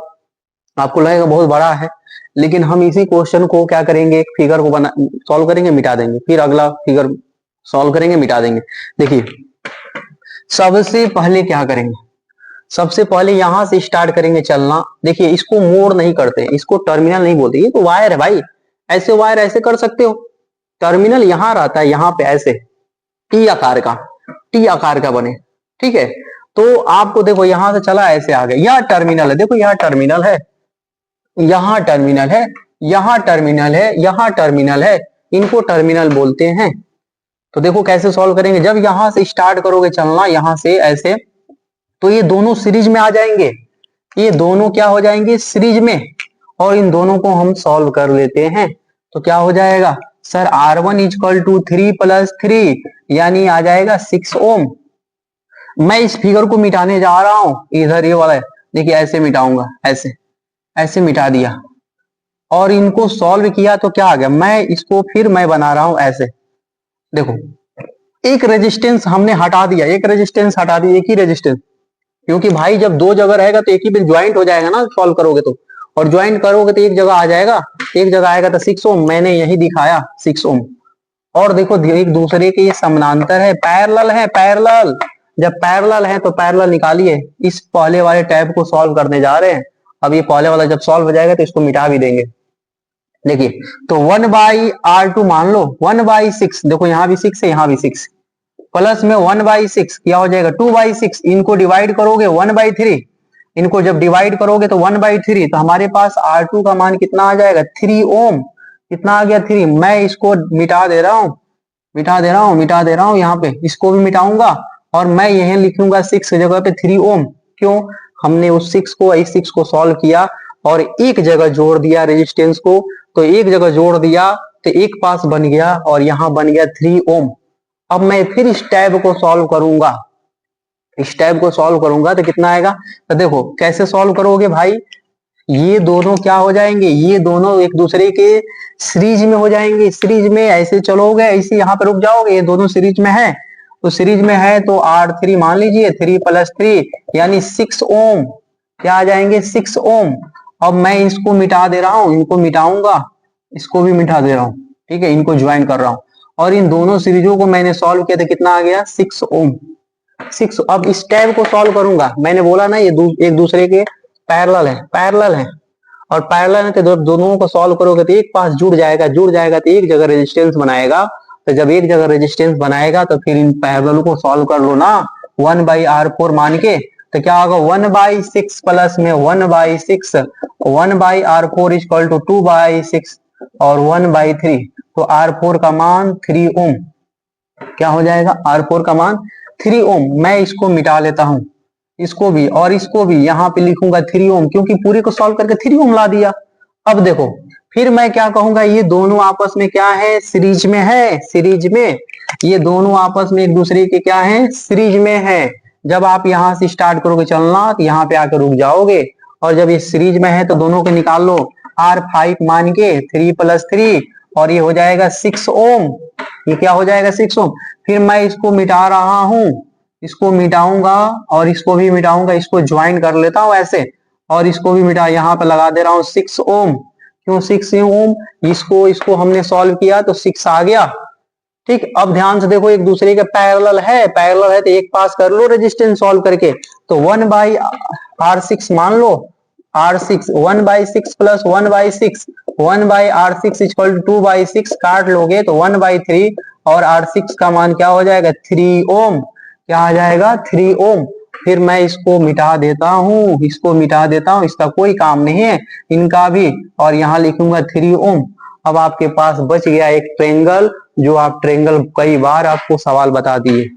आपको लगेगा बहुत बड़ा है, लेकिन हम इसी क्वेश्चन को क्या करेंगे, एक फिगर को बना सॉल्व करेंगे, मिटा देंगे, फिर अगला फिगर सॉल्व करेंगे, मिटा देंगे। देखिए सबसे पहले क्या करेंगे, सबसे पहले यहां से स्टार्ट करेंगे चलना। देखिए इसको मोड़ नहीं करते, इसको टर्मिनल नहीं बोलते, ये तो वायर है भाई, ऐसे वायर ऐसे कर सकते हो, टर्मिनल यहां रहता है, यहां पे ऐसे टी आकार का बने। ठीक है, तो आपको देखो यहां से चला ऐसे आ गया, यह टर्मिनल है, देखो यहां टर्मिनल है, यहां टर्मिनल है, यहां टर्मिनल है, यहां टर्मिनल है, इनको टर्मिनल बोलते हैं। तो देखो कैसे सॉल्व करेंगे, जब यहां से स्टार्ट करोगे चलना, यहां से ऐसे, तो ये दोनों सीरीज में आ जाएंगे, ये दोनों क्या हो जाएंगे, सीरीज में, और इन दोनों को हम सॉल्व कर लेते हैं। तो क्या हो जाएगा सर, R1 इक्वल टू 3 + 3 यानी आ जाएगा 6 ओम। मैं इस फिगर को मिटाने जा रहा हूं, इधर ये वाला है, देखिए ऐसे मिटाऊंगा, ऐसे ऐसे मिटा दिया, और इनको सॉल्व किया तो क्या आ गया, मैं इसको फिर मैं बना रहा हूं ऐसे। देखो एक रेजिस्टेंस हमने हटा दिया, एक रेजिस्टेंस हटा दी, एक ही रेजिस्टेंस, क्योंकि भाई जब दो जगह रहेगा तो एक ही पे ज्वाइंट हो जाएगा ना, सॉल्व करोगे तो, और ज्वाइंट करोगे तो एक जगह आ जाएगा, एक जगह आएगा तो 6 ओम, मैंने यही दिखाया 6 ओम। और देखो एक दूसरे के ये समानांतर है, पैरेलल है, पैरेलल, जब पैरेलल है तो पैरेलल निकालिए। इस पहले वाले टाइप को सॉल्व करने जा रहे हैं, अब ये पहले वाला जब सॉल्व हो जाएगा तो इसको मिटा भी देंगे। देखिए तो 1/R2 मान लो 1/6, देखो यहाँ भी 6 है, यहाँ भी 6, प्लस में 1/6 क्या हो जाएगा 2/6, इनको डिवाइड करोगे 1/3, इनको जब डिवाइड करोगे तो 1/3, तो हमारे पास R2 का मान कितना आ जाएगा 3 ओम। कितना आ गया 3। मैं इसको मिटा दे रहा हूं, यहाँ पे इसको भी मिटाऊंगा, और मैं यही लिखूंगा 6 की जगह पे 3 ओम। क्यों, हमने उस 6 को इस 6 को सॉल्व किया और एक जगह जोड़ दिया रेजिस्टेंस को, तो एक जगह जोड़ दिया तो एक पास बन गया और यहां बन गया 3 ओम। अब मैं फिर इस टैब को सॉल्व करूंगा, इस टैब को सॉल्व करूंगा तो कितना आएगा, तो देखो कैसे सॉल्व करोगे भाई, ये दोनों क्या हो जाएंगे, ये दोनों एक दूसरे के सीरीज में हो जाएंगे, सीरीज में ऐसे चलोगे, ऐसे यहाँ पे रुक जाओगे, ये दोनों सीरीज में है, तो सीरीज में है तो R3 मान लीजिए, 3 + 3 यानी 6 ओम, क्या आ जाएंगे 6 ओम। अब मैं इसको मिटा दे रहा हूं, इनको मिटाऊंगा, इसको भी मिटा दे रहा हूं, ठीक है, इनको ज्वाइन कर रहा हूं, और इन दोनों सीरीजों को मैंने सॉल्व किया तो कितना आ गया 6 ओम। 6। अब इस टैब को सॉल्व करूंगा, मैंने बोला ना ये एक दूसरे के पैरेलल है, और पैरेलल है तो जब दोनों को सॉल्व करोगे तो एक पास जुड़ जाएगा तो एक जगह रेजिस्टेंस बनाएगा, तो जब एक जगह रेजिस्टेंस बनाएगा तो फिर इन पैरेलल को सॉल्व कर लो ना 1/R4 मान के, तो क्या होगा 1/6 प्लस में 1/6, 1/R4 इक्वल टू 2/6 और 1/3, तो R4 का मान 3 ओम। क्या हो जाएगा R4 का मान 3 ओम। मैं इसको मिटा लेता हूं, इसको भी और इसको भी, यहां पे लिखूंगा 3 ओम, क्योंकि पूरे को सॉल्व करके 3 ओम ला दिया। अब देखो फिर मैं क्या कहूंगा, ये दोनों आपस में क्या है, सीरीज में है, सीरीज में, ये दोनों आपस में एक दूसरे के क्या है, सीरीज में है। जब आप यहां से स्टार्ट करोगे चलना तो यहाँ पे आकर रुक जाओगे, और जब ये सीरीज में है तो दोनों को निकाल लो, R5 मान के 3 + 3, और ये हो जाएगा 6 ओम, ये क्या हो जाएगा 6 ओम। फिर मैं इसको मिटा रहा हूं, इसको मिटाऊंगा और इसको भी मिटाऊंगा, इसको ज्वाइन कर लेता हूं ऐसे, और इसको भी मिटा, यहाँ पे लगा दे रहा हूं 6 ओम। क्यों 6 ओम? इसको इसको हमने सॉल्व किया तो 6 आ गया। ठीक, अब ध्यान से देखो, एक दूसरे के पैरेलल है, पैरेलल है तो एक पास कर लो रेजिस्टेंस सॉल्व करके। तो 1/R6 मान लो, R6 1/6 plus 1/6, 1/R6 equal to 2/6, काट लोगे तो 1/3 और R6 का मान क्या हो जाएगा 3 ओम। क्या आ जाएगा 3 ओम। फिर मैं इसको मिटा देता हूं, इसको मिटा देता हूं, इसका कोई काम नहीं है इनका भी, और यहां लिखूंगा 3 ओम। अब आपके पास बच गया एक ट्रेंगल, जो आप ट्रेंगल कई बार आपको सवाल बता दिए।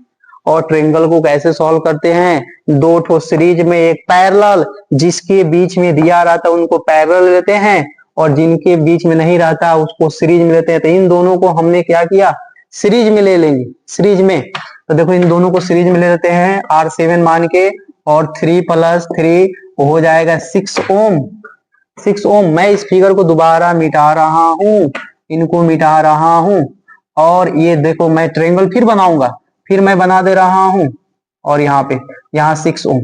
और ट्रेंगल को कैसे सॉल्व करते हैं, दो ठो सीरीज में एक पैरेलल, जिसके बीच में दिया रहता है उनको पैरेलल लेते हैं, और जिनके बीच में नहीं रहता उसको सीरीज में लेते हैं। तो इन दोनों को हमने क्या किया, सीरीज में ले लेंगे, सीरीज में। तो देखो इन दोनों को सीरीज में ले लेते हैं R7 मान के, और 3 + 3 हो जाएगा 6 ओम। 6 ओम। मैं इस फिगर को दोबारा मिटा रहा हूं, इनको मिटा रहा हूं, और ये देखो मैं ट्रेंगल फिर बनाऊंगा, फिर मैं बना दे रहा हूं, और यहाँ 6 ओम।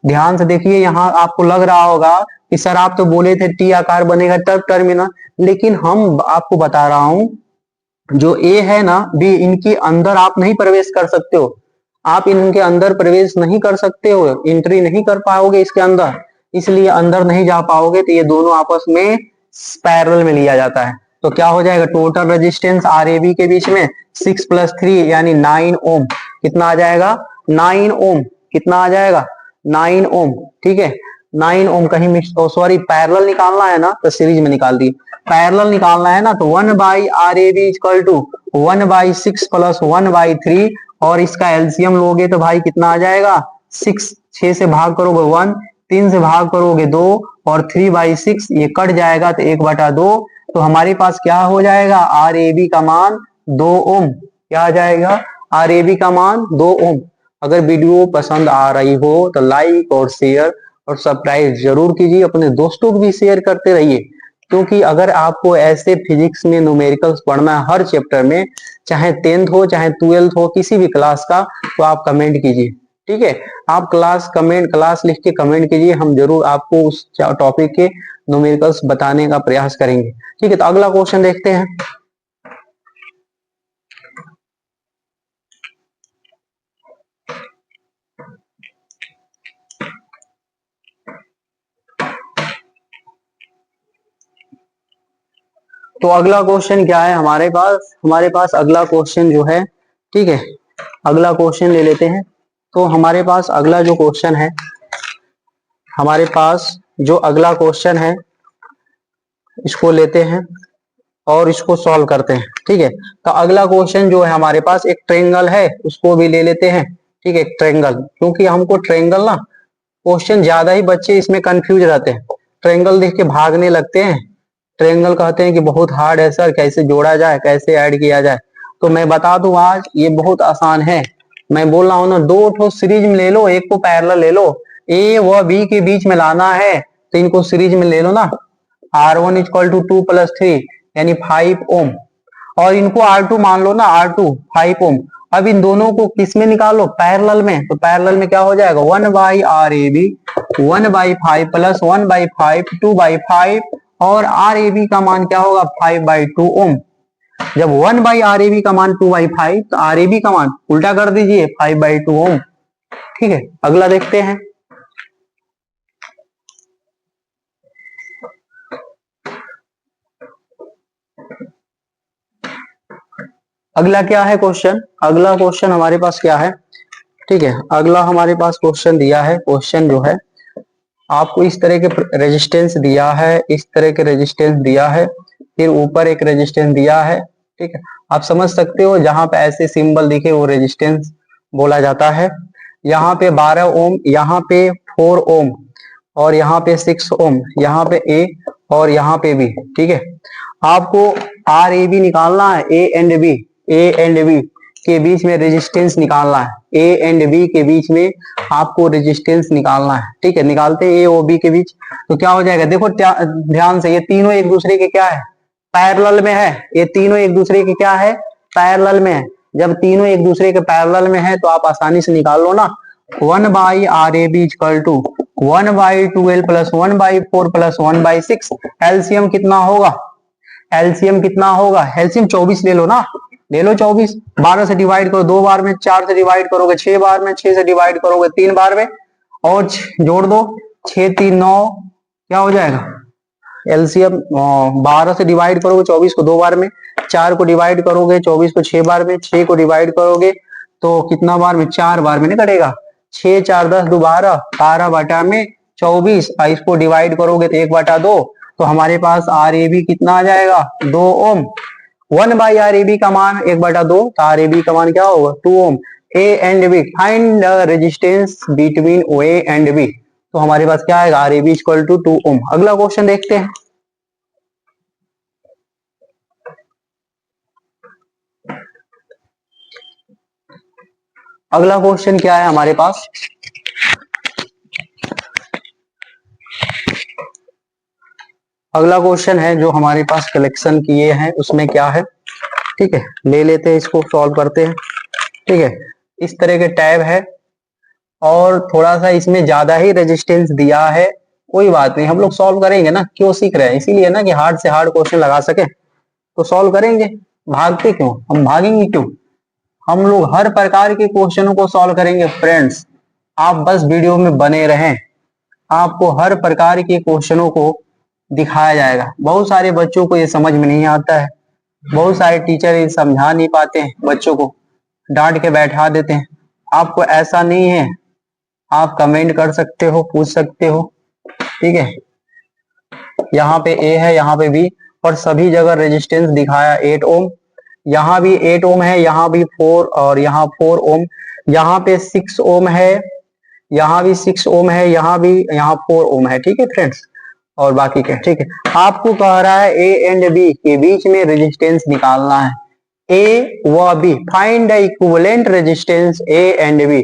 ध्यान से देखिए, यहाँ आपको लग रहा होगा कि सर आप तो बोले थे टी आकार बनेगा तब टर्मिनल, लेकिन हम आपको बता रहा हूं जो ए है ना बी, इनके अंदर आप नहीं प्रवेश कर सकते हो, आप इनके अंदर प्रवेश नहीं कर सकते हो, एंट्री नहीं कर पाओगे इसके अंदर, इसलिए अंदर नहीं जा पाओगे। तो ये दोनों आपस में पैरेलल में लिया जाता है। तो क्या हो जाएगा, total resistance R A B के बीच में 6 + 3 यानी 9 ओम। कितना आ जाएगा 9 ओम। कितना आ जाएगा 9 ओम। ठीक है, 9 ओम। कहीं सॉरी, पैरेलल निकालना है ना तो सीरीज में निकाल दिए, पैरेलल निकालना है ना तो 1/RAB इक्वल टू 1/6 प्लस 1/3, और इसका एलसीएम लोगे तो भाई कितना आ जाएगा 6। 6 से भाग करोगे 1, 3 से भाग करोगे 2, और 3/6 ये कट जाएगा तो 1/2। तो हमारे पास क्या हो जाएगा RAB का मान 2 ओम। क्या आ जाएगा RAB का मान 2 ओम। अगर वीडियो पसंद आ रही हो तो लाइक और शेयर और सब्सक्राइब जरूर कीजिए, अपने दोस्तों को भी शेयर करते रहिए, क्योंकि अगर आपको ऐसे फिजिक्स में न्यूमेरिकल्स पढ़ना है हर चैप्टर में, चाहे 10th हो चाहे 12th हो, किसी भी क्लास का, तो आप कमेंट कीजिए। ठीक है, आप क्लास लिख के कमेंट कीजिए, हम जरूर आपको उस टॉपिक के न्यूमेरिकल्स बताने का प्रयास करेंगे। ठीक है, तो अगला क्वेश्चन देखते हैं। तो अगला क्वेश्चन क्या है हमारे पास अगला क्वेश्चन जो है, ठीक है, अगला क्वेश्चन ले लेते हैं। तो हमारे पास अगला जो क्वेश्चन है, हमारे पास जो अगला क्वेश्चन है इसको लेते हैं और इसको सॉल्व करते हैं। ठीक है, तो अगला क्वेश्चन जो है हमारे पास एक ट्रेंगल है, उसको भी ले लेते हैं। ठीक है, ट्रेंगल, क्योंकि हमको ट्रेंगल ना क्वेश्चन ज्यादा ही बच्चे इसमें कंफ्यूज रहते हैं, ट्रेंगल देख के भागने लगते हैं। ट्रेंगल कहते हैं कि बहुत हार्ड है सर, कैसे जोड़ा जाए, कैसे ऐड किया जाए। तो मैं बता दूं आज ये बहुत आसान है। मैं बोल रहा हूं ना, दो ठो सीरीज में ले लो, एक को पैरेलल ले लो, ए व बी के बीच में लाना है तो इनको सीरीज में ले लो ना। R1 इक्वल टू 2 + 3 यानी 5 ओम, और इनको R2 मान लो ना, R2 5 ओम। अब इन दोनों को किस में निकालो, पैरेलल में। तो पैरेलल में क्या हो जाएगा 1/RAB 1/5 प्लस 1/5 2/5, और RAB का मान क्या होगा 5/2 ओम। जब 1/RAB का मान 2/5 तो RAB का मान उल्टा कर दीजिए 5/2 ओम। ठीक है, अगला देखते हैं। अगला क्या है क्वेश्चन, अगला क्वेश्चन हमारे पास क्या है। ठीक है, अगला हमारे पास क्वेश्चन दिया है, क्वेश्चन जो है आपको इस तरह के रेजिस्टेंस दिया है, इस तरह के रेजिस्टेंस दिया है, फिर ऊपर एक रेजिस्टेंस दिया है। ठीक है, आप समझ सकते हो, जहां पे ऐसे सिंबल दिखे वो रेजिस्टेंस बोला जाता है। यहाँ पे 12 ओम, यहाँ पे 4 ओम, और यहाँ पे 6 ओम, यहाँ पे ए और यहाँ पे बी। ठीक है, आपको RAB निकालना है, ए एंड बी के बीच में रेजिस्टेंस निकालना है, ए एंड बी के बीच में आपको रेजिस्टेंस निकालना है। ठीक है, निकालते हैं ए और बी के बीच। तो क्या हो जाएगा, देखो ध्यान से, ये तीनों एक दूसरे के क्या है, पैरेलल में है। ये तीनों एक दूसरे के क्या है, पैरेलल में है। जब तीनों एक दूसरे के पैरेलल में है तो आप आसानी से निकाल लो ना, 1/RAB equal to 1/12 plus 1/4 plus 1/6। LCM कितना होगा? एलसीएम कितना होगा? एलसीएम 24 ले लो ना, ले लो 24। 12 से डिवाइड करो 2 बार में, 4 से डिवाइड करोगे 6 बार में, 6 से डिवाइड करोगे 3 बार में, और जोड़ दो 6 3 9, क्या हो जाएगा? एलसीएम 12 से डिवाइड करोगे 24 को 2 बार में, 4 को डिवाइड करोगे 24 को 6 बार में, 6 को डिवाइड करोगे तो कितना बार में? 4 बार में ना कटेगा। 6 4 10 2 12, 12 बटा में 24, इसको डिवाइड करोगे तो 1/2, तो हमारे पास आर ए बी कितना आ जाएगा? 2 ओम। 1/RAB का मान 1/2, तो RAB का मान क्या होगा? 2 ohm. A and B, find the resistance between O A and B, तो हमारे पास क्या आएगा? RAB equal to 2 ohm. अगला क्वेश्चन देखते हैं। अगला क्वेश्चन क्या है हमारे पास? अगला क्वेश्चन है जो हमारे पास कलेक्शन किए हैं उसमें क्या है, ठीक है, ले लेते हैं, इसको सॉल्व करते हैं। ठीक है, इस तरह के टैब है और थोड़ा सा इसमें ज्यादा ही रेजिस्टेंस दिया है, कोई बात नहीं, हम लोग सॉल्व करेंगे ना, क्यों सीख रहे हैं? इसीलिए ना कि हार्ड से हार्ड क्वेश्चन लगा सके, तो सॉल्व करेंगे। भागते क्यों? हम भागेंगे क्यों? हम लोग हर प्रकार के क्वेश्चनों को सॉल्व करेंगे फ्रेंड्स, आप बस वीडियो में बने रहें, आपको हर प्रकार के क्वेश्चनों को दिखाया जाएगा। बहुत सारे बच्चों को ये समझ में नहीं आता है, बहुत सारे टीचर ये समझा नहीं पाते हैं, बच्चों को डांट के बैठा देते हैं। आपको ऐसा नहीं है, आप कमेंट कर सकते हो, पूछ सकते हो, ठीक है। यहाँ पे ए है, यहाँ पे बी, और सभी जगह रेजिस्टेंस दिखाया 8 ओम, यहाँ भी 8 ओम है, यहाँ भी 4 और यहाँ 4 ओम, यहाँ पे 6 ओम है, यहाँ भी 6 ओम है, यहाँ भी, यहाँ 4 ओम है, ठीक है फ्रेंड्स, और बाकी क्या, ठीक है। आपको कह रहा है ए एंड बी के बीच में रेजिस्टेंस निकालना है, ए व B, find the equivalent resistance A and B,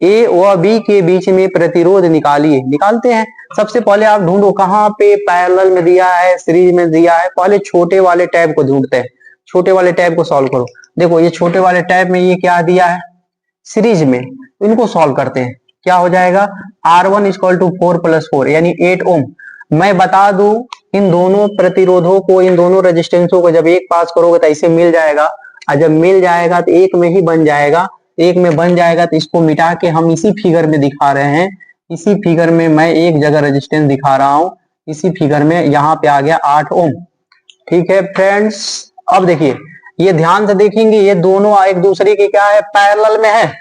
A व बी के बीच में प्रतिरोध निकालिए। निकालते हैं। सबसे पहले आप ढूंढो कहाँ पे पैरेलल में दिया है, सीरीज में दिया है, पहले छोटे वाले टैब को ढूंढते हैं, छोटे वाले टैब को सॉल्व करो। देखो ये छोटे वाले टैब में ये क्या दिया है? सीरीज में, इनको सॉल्व करते हैं। क्या हो जाएगा? R1 इक्वल टू 4 प्लस 4 यानी 8 ओम। मैं बता दूं इन दोनों प्रतिरोधों को, इन दोनों रेजिस्टेंसों को जब एक पास करोगे तो ऐसे मिल जाएगा, और जब मिल जाएगा तो एक में ही बन जाएगा, एक में बन जाएगा तो इसको मिटा के हम इसी फिगर में दिखा रहे हैं, इसी फिगर में मैं एक जगह रेजिस्टेंस दिखा रहा हूं, इसी फिगर में यहाँ पे आ गया 8 ओम। ठीक है फ्रेंड्स, अब देखिए ये ध्यान से देखेंगे, ये दोनों एक दूसरे के क्या है? पैरेलल में है,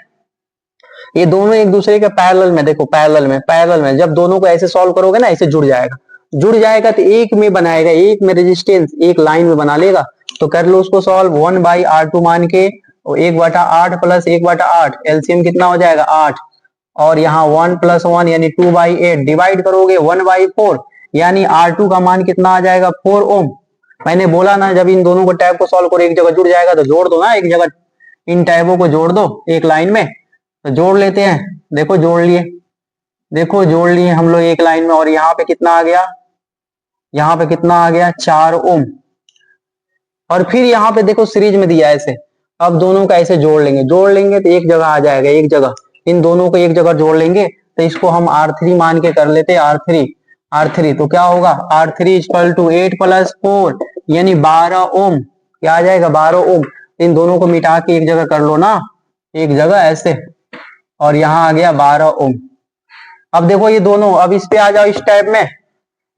ये दोनों एक दूसरे के पैरेलल में, देखो पैरेलल में जब दोनों को ऐसे सॉल्व करोगे ना, ऐसे जुड़ जाएगा, जुड़ जाएगा तो एक में बनाएगा, एक में रेजिस्टेंस एक लाइन में बना लेगा। तो कर लो उसको सॉल्व, 1/R2 मान के, 1/8 प्लस 1/8, एलसीएम कितना हो जाएगा? 8, और यहाँ 1 + 1 यानी 2/8, डिवाइड करोगे 1/4 यानी R2 का मान कितना आ जाएगा? 4 ओम। मैंने बोला ना जब इन दोनों को टैब को सॉल्व करो एक जगह जुड़ जाएगा, तो जोड़ दो ना एक जगह, इन टैबों को जोड़ दो एक लाइन में, तो जोड़ लेते हैं। देखो जोड़ लिए, देखो जोड़ लिए हम लोग एक लाइन में, और यहाँ पे कितना आ गया? यहाँ पे कितना आ गया? 4 ओम। और फिर यहाँ पे देखो सीरीज में दिया है ऐसे, अब दोनों का ऐसे जोड़ लेंगे, जोड़ लेंगे तो एक जगह आ जाएगा, एक जगह, इन दोनों को एक जगह जोड़ लेंगे, तो इसको हम R3 मान के कर लेते हैं, R3 तो क्या होगा? R3 इक्वल टू 8 + 4 यानी 12 ओम। क्या आ जाएगा? 12 ओम। इन दोनों को मिटा के एक जगह कर लो ना, एक जगह ऐसे, और यहाँ आ गया 12 ओम। अब देखो ये दोनों, अब इस पे आ जाओ, इस टैब में,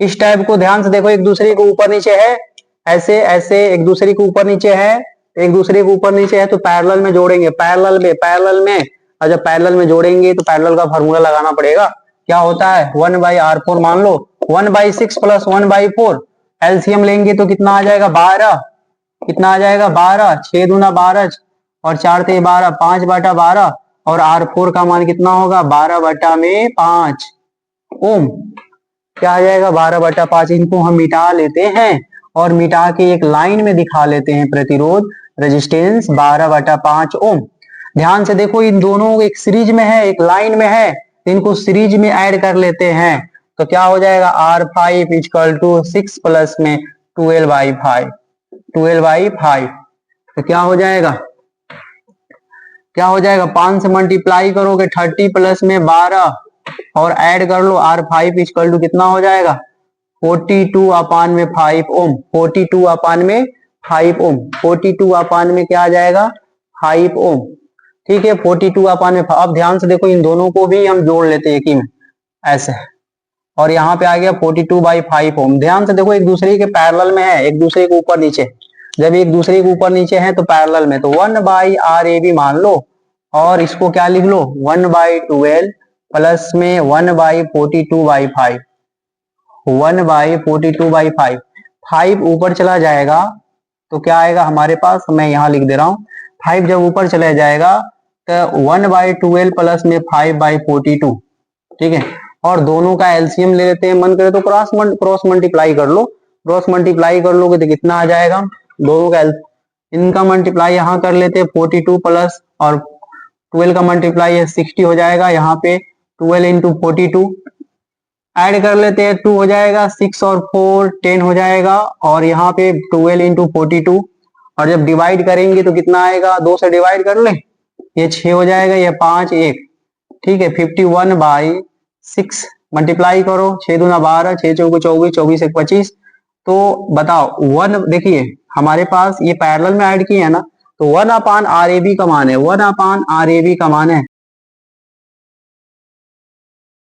इस टैब को ध्यान से देखो, एक दूसरे को ऊपर नीचे है, ऐसे ऐसे एक दूसरे को ऊपर नीचे है, एक दूसरे को ऊपर नीचे है, तो पैरेलल में जोड़ेंगे, पैरेलल में, और जब पैरेलल में जोड़ेंगे तो पैरेलल का फॉर्मूला लगाना पड़ेगा। क्या होता है? 1/R4 मान लो, 1/6 प्लस 1/4, एलसीएम लेंगे तो कितना आ जाएगा? 12। कितना आ जाएगा? 12, 6 दूना 12 और 4 ते 12, 5/12, और R4 का मान कितना होगा? 12/5 ओम। क्या आ जाएगा? 12/5। इनको हम मिटा लेते हैं और मिटा के एक लाइन में दिखा लेते हैं, प्रतिरोध रेजिस्टेंस 12/5 ओम। ध्यान से देखो, इन दोनों एक सीरीज में है, एक लाइन में है, इनको सीरीज में ऐड कर लेते हैं, तो क्या हो जाएगा? R5 इक्वल टू 6 प्लस में 12/5, 12/5, तो क्या हो जाएगा? क्या हो जाएगा? 5 से मल्टीप्लाई करोगे 30 प्लस में 12, और ऐड कर लो R5 इक्वल टू कितना हो जाएगा 42 अपान में 5 ओम, 42 अपान में 5 ओम, 42 अपान में क्या आ जाएगा 5 ओम। ठीक है 42 अपान में। अब ध्यान से देखो इन दोनों को भी हम जोड़ लेते हैं एक ही में ऐसे, और यहाँ पे आ गया 42/5 ओम। ध्यान से देखो एक दूसरे के पैरेलल में है, एक दूसरे के ऊपर नीचे, जब एक दूसरे के ऊपर नीचे है तो पैरेलल में, तो 1/RAB मान लो और इसको क्या लिख लो 1/12 प्लस में 1/42/5, 1/42/5, 5 ऊपर चला जाएगा तो क्या आएगा हमारे पास, मैं यहाँ लिख दे रहा हूँ, 5 जब ऊपर चला जाएगा तो 1/12 प्लस में 5/42। ठीक है, और दोनों का एलसीएम ले लेते हैं, मन करे तो क्रॉस मल्टीप्लाई कर लो, क्रॉस मल्टीप्लाई कर लोगे तो कितना आ जाएगा, दोनों का इनका मल्टीप्लाई यहाँ कर लेते हैं 42 प्लस और 12 का मल्टीप्लाई है 60 हो जाएगा, यहाँ पे 12 इंटू 42 ऐड कर लेते हैं 2 हो जाएगा, 6 और 4 10 हो जाएगा, और यहाँ पे 12 इंटू 42, और जब डिवाइड करेंगे तो कितना आएगा, 2 से डिवाइड कर ले, ये 6 हो जाएगा, ये 5 1। ठीक है 51/6 मल्टीप्लाई करो, 6 दूना 12, 6 चौके 24, 24 एक 25। तो बताओ 1, देखिए हमारे पास ये पैरेलल में ऐड किए है ना, तो 1/RAB का मान है, 1/RAB का मान है